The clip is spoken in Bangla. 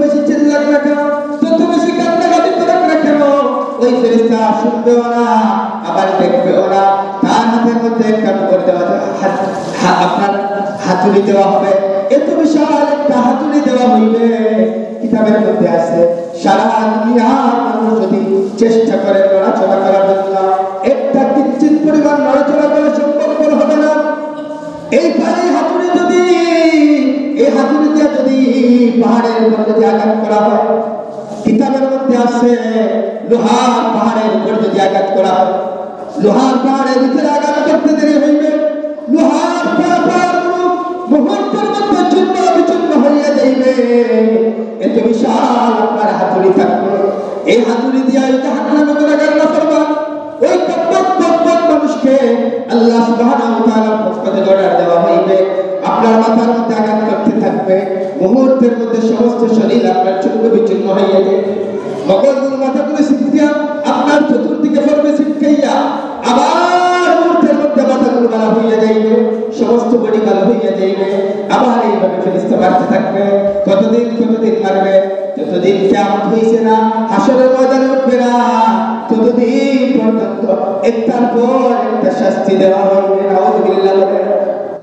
বেশি চিল্লাক না কেন, যত বেশি কান্নাকাটি করুক না কেন, ওই ফেরেশতা শুনবেও না, আবার দেখবেও না। তার হাতের মধ্যে একটা করে দেওয়া আপনার হাতুড়ি দেওয়া হবে, এত বিশাল একটা হাতুড়ি দেওয়া হইবে। কিতাবের মধ্যে আছে সারা দুনিয়ার মানুষ যদি চেষ্টা করে নড়াচড়া করার জন্য, একটা কিঞ্চিত পরিমাণ নড়াচড়া করা সম্ভবপর হবে না। এই হাতুড়ি যদি, এই হাতুড়ি দিয়ে যদি পাহাড়ের উপর যদি আঘাত করা হয়, কিতাবের মধ্যে আছে লোহার পাহাড়ের উপর যদি আঘাত করা হয়, লোহার পাহাড়ের ভিতরে আঘাত করতে দেরি হইবে, লোহার পাহাড় মুহূর্তের মধ্যে চূর্ণ বিচূর্ণ হইয়া যাইবে। এত বিশাল আপনার হাতুড়ি থাকবে, এই হাতুড়ি দিয়ে জাহান্নামে গুনাহগার নাফরমান ওই কত মানুষকে আল্লাহ সুবহানাহু ওয়া তাআলার পক্ষ থেকে অর্ডার দেওয়া হইবে, আপনার মাথার মধ্যে আঘাত করতে থাকবে, মুহূর্তের মধ্যে সমস্ত শরীর আপনার চূর্ণ বিচূর্ণ হয়ে যাবে। মগজগুলো মাথাগুলো ছিটকিয়া আপনার চতুর্দিকে পড়বে ছিটকাইয়া, আবার মুহূর্তের মধ্যে মাথাগুলো কালো হইয়া যাইবে, সমস্ত বডি কালো হইয়া যাইবে। আবার এইভাবে ফেরেশতা মারতে থাকবে, কতদিন মারবে, যতদিন কিয়ামত হইছে না, হাসরের ময়দানে উঠবে না, ততদিন পর্যন্ত একটার পর একটা শাস্তি দেওয়া হবে।